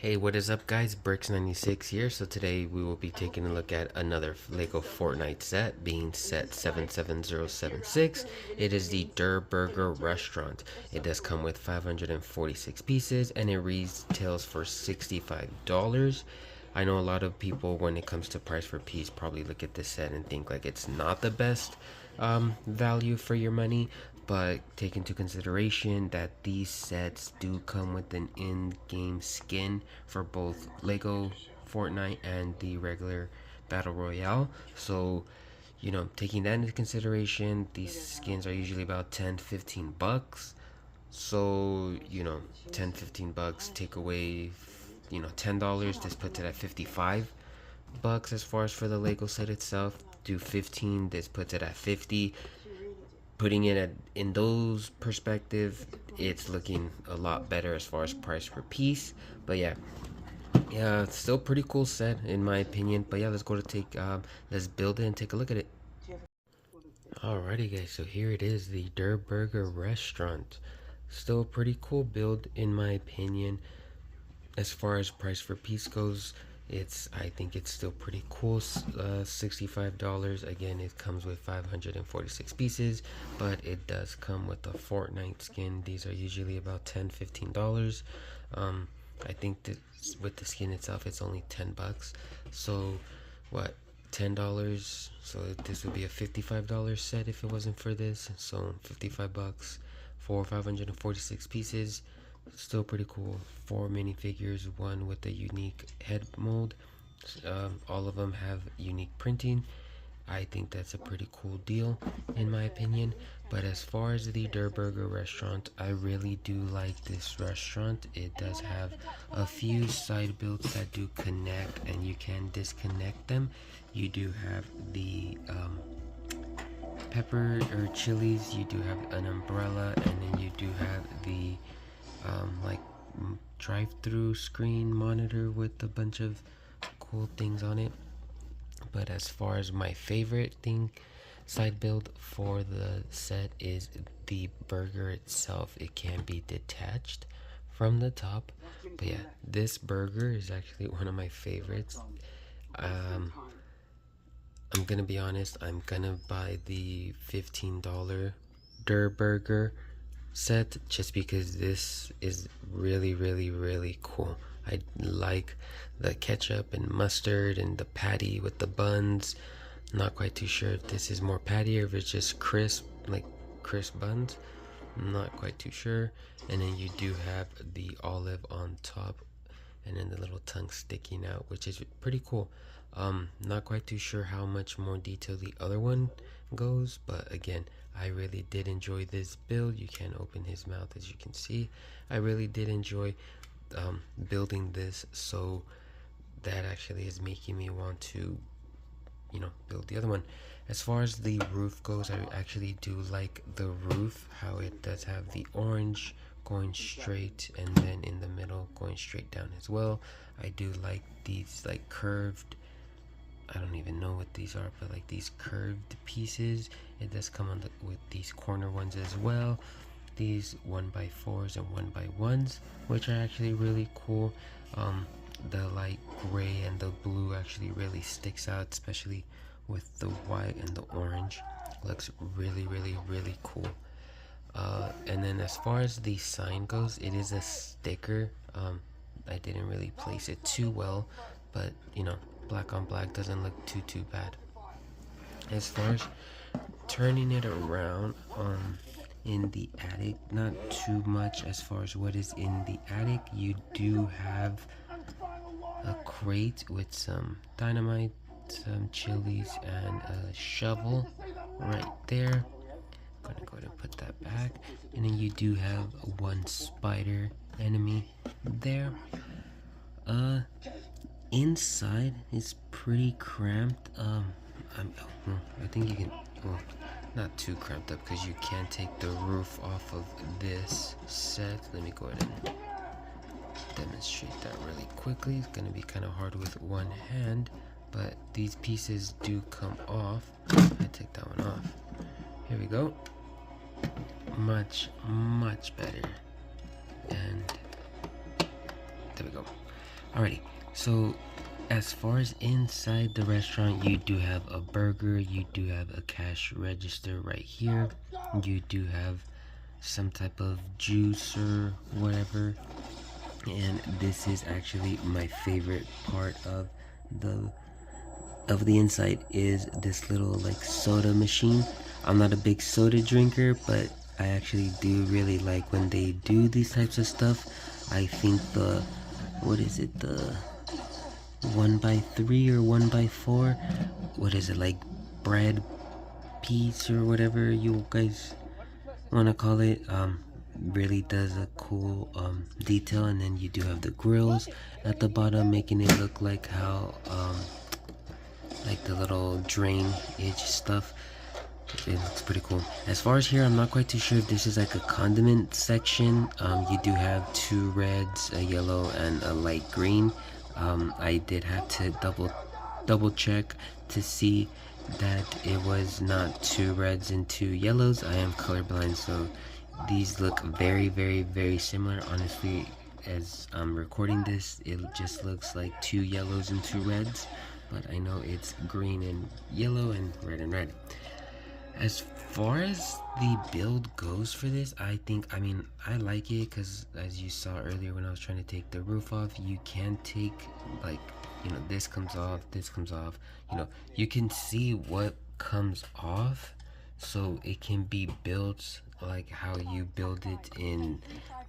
Hey, what is up guys? Bricks96 here. So today we will be taking a look at another Lego Fortnite set, being set 77076. It is the Durrr Burger Restaurant. It does come with 546 pieces and it retails for $65. I know a lot of people, when it comes to price per piece, probably look at this set and think like it's not the best value for your money, but take into consideration that these sets do come with an in-game skin for both Lego Fortnite and the regular Battle Royale. So, taking that into consideration, these skins are usually about 10-15 bucks. So, 10-15 bucks, take away, $10, this puts it at 55 bucks as far as for the Lego set itself. Do 15, this puts it at 50. Putting it in those perspective, it's looking a lot better as far as price per piece. But yeah, it's still pretty cool set in my opinion. But yeah, let's build it and take a look at it. Alrighty guys, so here it is, the Durrr Burger Restaurant. Still a pretty cool build in my opinion. As far as price per piece goes, I think it's still pretty cool. $65. Again, it comes with 546 pieces, but it does come with a Fortnite skin. These are usually about $10-15. I think that with the skin itself, it's only 10 bucks. So what, $10? So this would be a $55 set if it wasn't for this. So 55 bucks for 546 pieces. Still pretty cool. 4 minifigures, one with a unique head mold. All of them have unique printing. I think that's a pretty cool deal in my opinion. But as far as the Durrr Burger Restaurant, I really do like this restaurant. It does have a few side builds that do connect and you can disconnect them. You do have the pepper or chilies, you do have an umbrella, and then you do have the like drive-through screen monitor with a bunch of cool things on it. But as far as my favorite side build for the set is the burger itself. It can be detached from the top, but yeah, this burger is actually one of my favorites. I'm gonna be honest, I'm gonna buy the $15 Durrr Burger set just because this is really cool. I like the ketchup and mustard and the patty with the buns. Not quite too sure if this is more patty or if it's just crisp buns. I'm not quite too sure. And then you do have the olive on top and then the little tongue sticking out, which is pretty cool. Not quite too sure how much more detail the other one goes, but again, I really did enjoy this build. You can open his mouth, as you can see. I really did enjoy building this, so that actually is making me want to build the other one. As far as the roof goes, I actually do like the roof, how it does have the orange going straight and then in the middle going straight down as well. I do like these like curved, I don't even know what these are, but like these curved pieces. It does come with these corner ones as well. These 1x4s and 1x1s, which are actually really cool. The light gray and the blue actually really sticks out, especially with the white and the orange. Looks really cool. And then as far as the sign goes, it is a sticker. I didn't really place it too well, but black on black doesn't look too bad. As far as turning it around in the attic, not too much as far as what is in the attic. You do have a crate with some dynamite, some chilies, and a shovel right there. I'm gonna go ahead and put that back, and then you do have one spider enemy there. Inside is pretty cramped. I think you can, well, not too cramped up because you can take the roof off of this set. Let me go ahead and demonstrate that really quickly. It's gonna be kind of hard with one hand, but these pieces do come off. I take that one off. Here we go. Much better. And there we go. Alrighty, so as far as inside the restaurant, you do have a burger, you do have a cash register right here, you do have some type of juice or whatever, and this is actually my favorite part the the inside is this little like soda machine. I'm not a big soda drinker, but I actually do really like when they do these types of stuff. I think the what is it, the 1x3 or 1x4, what is it, like bread piece or whatever you guys want to call it, really does a cool detail. And then you do have the grills at the bottom, making it look like how like the little drain edge stuff. It looks pretty cool. As far as here, I'm not quite too sure if this is like a condiment section. You do have 2 reds, a yellow, and a light green. I did have to double check to see that it was not 2 reds and 2 yellows. I am colorblind, so these look very, very, very similar. Honestly, as I'm recording this, it just looks like 2 yellows and 2 reds, but I know it's green and yellow and red. As far as the build goes for this, I mean, I like it because as you saw earlier when I was trying to take the roof off, you can take, like, you know, this comes off, you know, you can see what comes off, so it can be built like how you build it in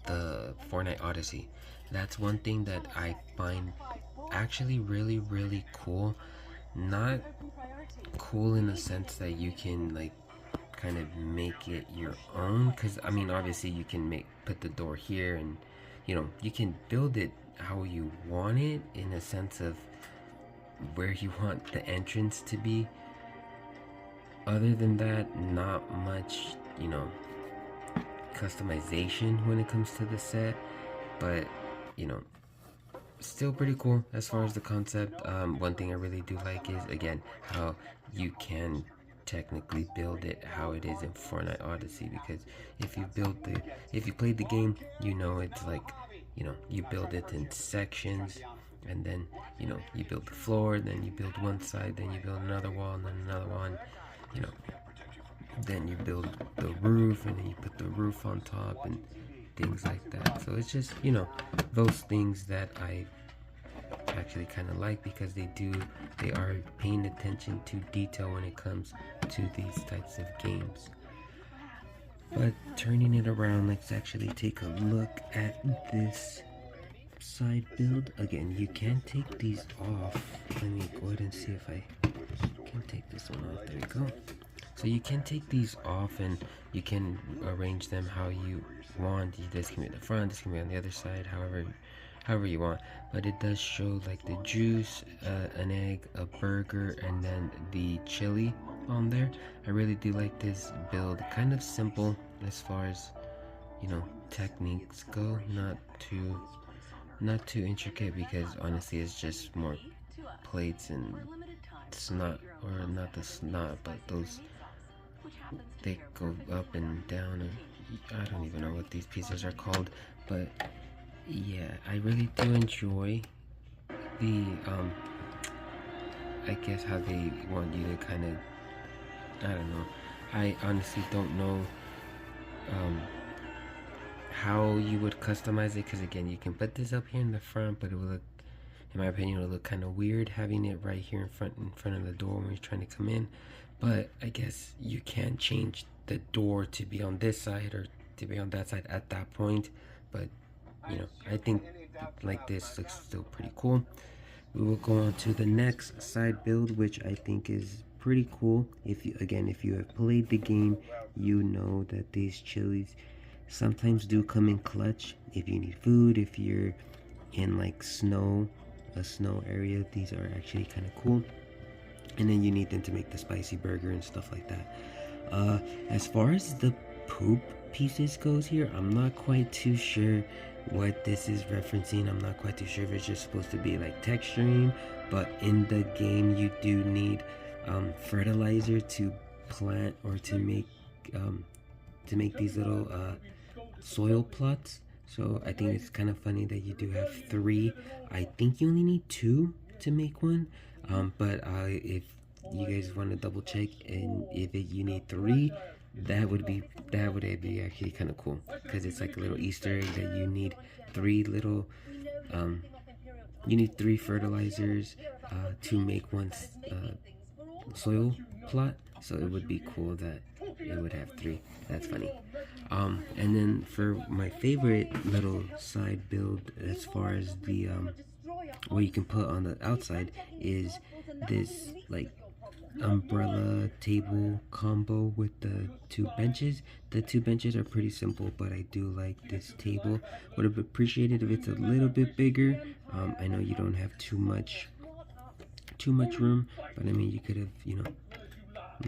the Fortnite Odyssey. That's one thing that I find actually really, really cool. Not cool in the sense that you can like kind of make it your own, because I mean obviously you can put the door here, and you know you can build it how you want it in a sense of where you want the entrance to be. Other than that, not much, you know, customization when it comes to the set, but you know, still pretty cool as far as the concept. One thing I really do like is, again, how you can technically build it how it is in Fortnite Odyssey, because if you played the game, you know it's like, you know, you build it in sections, and then, you know, you build the floor, then you build one side, then you build another wall, and then another one, you know, then you build the roof, and then you put the roof on top and things like that. So it's just, you know, those things that I actually kind of like, because they are paying attention to detail when it comes to these types of games. But turning it around, let's actually take a look at this side build. Again, you can take these off. Let me go ahead and see if I can take this one off. There we go. So you can take these off and you can arrange them how you want. This can be at the front, this can be on the other side, however you want. But it does show like the juice, an egg, a burger, and then the chili on there. I really do like this build. Kind of simple as far as, you know, techniques go. Not too intricate, because honestly it's just more plates and snot, or not the snot, but those, they go up and down, and I don't even know what these pieces are called. But yeah, I really do enjoy the I guess how they want you to kind of, I don't know, I honestly don't know how you would customize it, because again, you can put this up here in the front, but it will look, in my opinion, it will look kind of weird having it right here in front of the door when you're trying to come in. But I guess you can change the door to be on this side or to be on that side at that point. But you know, I think like this looks still pretty cool. We will go on to the next side build, which I think is pretty cool. If you have played the game, you know that these chilies sometimes do come in clutch. If you need food, if you're in like a snow area, these are actually kind of cool. And then you need them to make the spicy burger and stuff like that. As far as the poop pieces goes here, I'm not quite too sure what this is referencing. I'm not quite too sure if it's just supposed to be like texturing, but in the game you do need fertilizer to plant or to make these little soil plots. So I think it's kind of funny that you do have three. I think you only need two to make one. But if you guys want to double check, and if you need three, that would be actually kind of cool, because it's like a little Easter egg that you need three little um, you need three fertilizers to make one soil plot. So it would be cool that it would have three. That's funny. And then for my favorite little side build, as far as the what you can put on the outside, is this like umbrella table combo with the two benches. The two benches are pretty simple, but I do like this table. Would have appreciated if it's a little bit bigger. I know you don't have too much room, but I mean, you could have,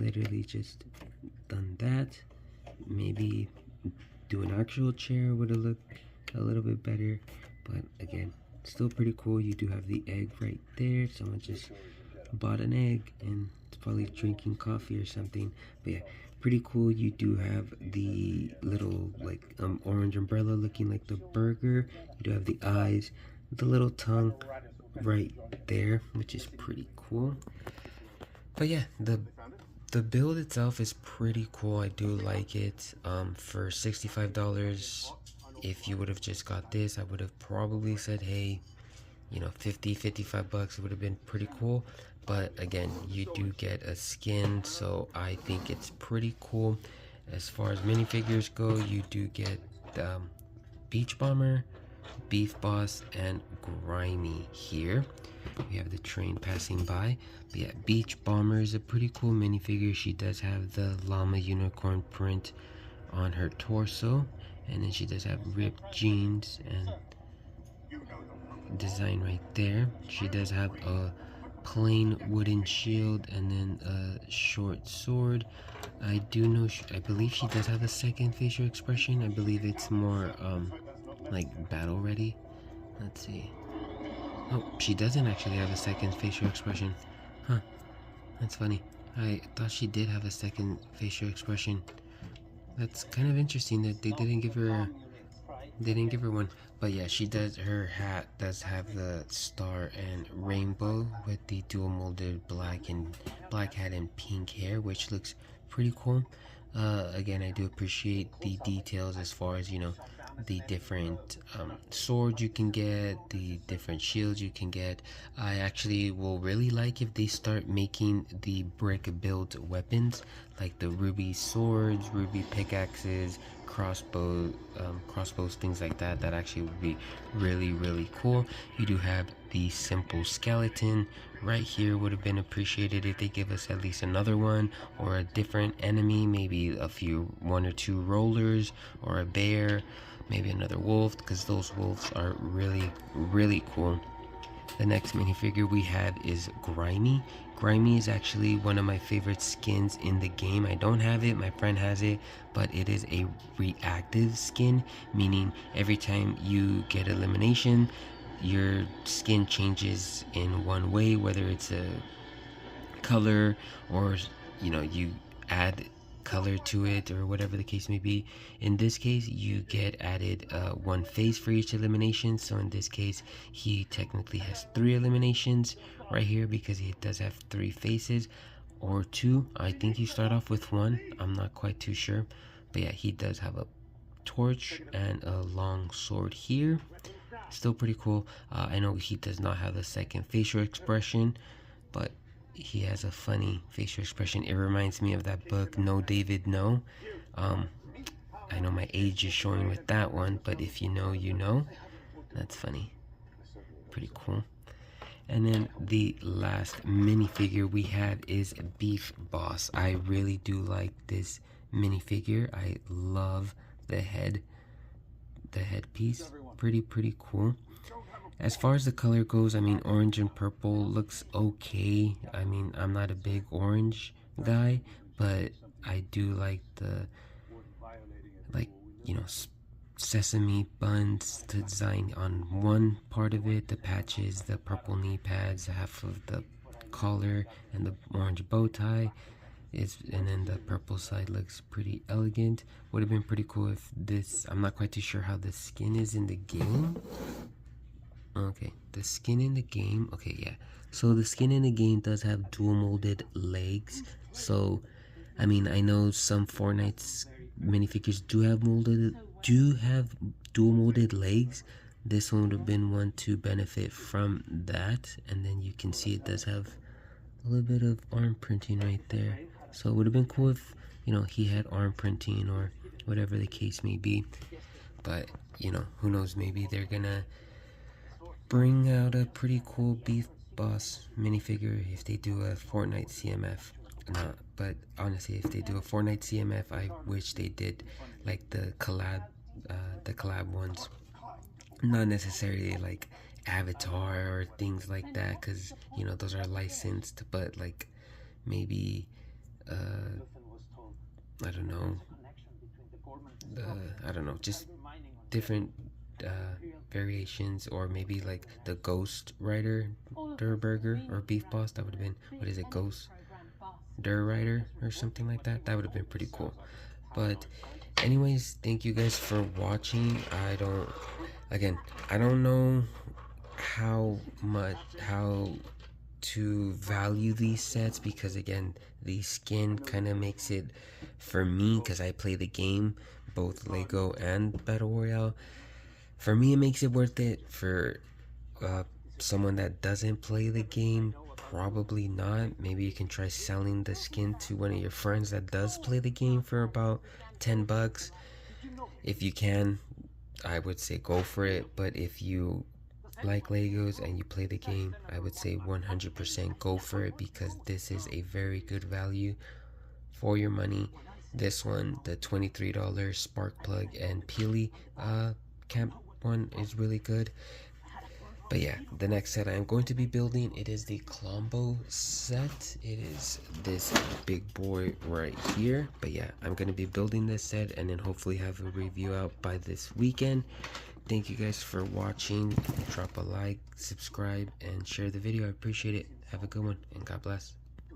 literally just done that. Maybe do an actual chair would have looked a little bit better, but again, still pretty cool. You do have the egg right there. Someone just bought an egg and it's probably drinking coffee or something. But yeah, pretty cool. You do have the little like orange umbrella looking like the burger. You do have the eyes, the little tongue right there, which is pretty cool. But yeah, the build itself is pretty cool. I do like it. For $65, if you would have just got this, I would have probably said, hey, 55 bucks, it would have been pretty cool. But again, you do get a skin, so I think it's pretty cool. As far as minifigures go, you do get Beach Bomber, Beef Boss, and Grimy here. We have the train passing by. But yeah, Beach Bomber is a pretty cool minifigure. She does have the llama unicorn print on her torso, and then she does have ripped jeans and design right there. She does have a plain wooden shield and then a short sword. I do know, I believe she does have a second facial expression. I believe it's more like battle ready. Let's see. Oh, she doesn't actually have a second facial expression. Huh, that's funny. I thought she did have a second facial expression. That's kind of interesting that they didn't give her one. But yeah, she does, her hat does have the star and rainbow with the dual molded black hat and pink hair, which looks pretty cool. Again, I do appreciate the details as far as, the different swords you can get, the different shields you can get. I actually will really like if they start making the brick build weapons, like the ruby swords, ruby pickaxes, crossbows, things like that. That actually would be really, really cool. You do have the simple skeleton right here. Would have been appreciated if they give us at least another one, or a different enemy, maybe one or two rollers, or a bear, maybe another wolf, because those wolves are really, really cool. The next minifigure we have is Grimy. Grimy is actually one of my favorite skins in the game. I don't have it, my friend has it, but it is a reactive skin, meaning every time you get elimination, your skin changes in one way, whether it's a color or you add color to it or whatever the case may be. In this case, you get added one face for each elimination. So in this case, he technically has 3 eliminations right here because he does have 3 faces, or 2. I think you start off with 1. I'm not quite too sure, but yeah, he does have a torch and a long sword here. Still pretty cool. I know he does not have a second facial expression, but he has a funny facial expression. It reminds me of that book, No David No. I know my age is showing with that one, but if you know, you know. That's funny. Pretty cool. And then the last minifigure we have is Beef Boss. I really do like this minifigure. I love the headpiece. Pretty cool. As far as the color goes, I mean, orange and purple looks okay. I mean, I'm not a big orange guy, but I do like the, sesame buns, the design on one part of it, the patches, the purple knee pads, half of the collar, and the orange bow tie. And then the purple side looks pretty elegant. Would have been pretty cool if this, I'm not quite too sure how the skin is in the game. Okay, the skin in the game, okay, yeah. So the skin in the game does have dual molded legs. So, I mean, I know some Fortnite minifigures do have dual molded legs. This one would have been one to benefit from that. And then you can see it does have a little bit of arm printing right there. So it would have been cool if, you know, he had arm printing or whatever the case may be. But, you know, who knows, maybe they're gonna bring out a pretty cool Beef Boss minifigure if they do a Fortnite CMF. But honestly, if they do a Fortnite CMF, I wish they did like the collab ones. Not necessarily like Avatar or things like that, because you know those are licensed. But like maybe I don't know, just different variations, or maybe like the Ghost Rider Durrr or Beef Boss. That would have been, what is it, Ghost Durrr Rider or something like that. That would have been pretty cool. But anyways, thank you guys for watching. I don't know how to value these sets, because again, the skin kind of makes it, for me, because I play the game both Lego and Battle Royale, for me it makes it worth it. For someone that doesn't play the game, probably not. Maybe you can try selling the skin to one of your friends that does play the game for about 10 bucks. If you can, I would say go for it. But if you like Legos and you play the game, I would say 100% go for it, because this is a very good value for your money. This one, the $23 spark plug and Peely camp one, is really good. But yeah, the next set I'm going to be building, it is the Colombo set. It is this big boy right here. But yeah, I'm going to be building this set and then hopefully have a review out by this weekend. Thank you guys for watching. Drop a like, subscribe, and share the video. I appreciate it. Have a good one, and God bless.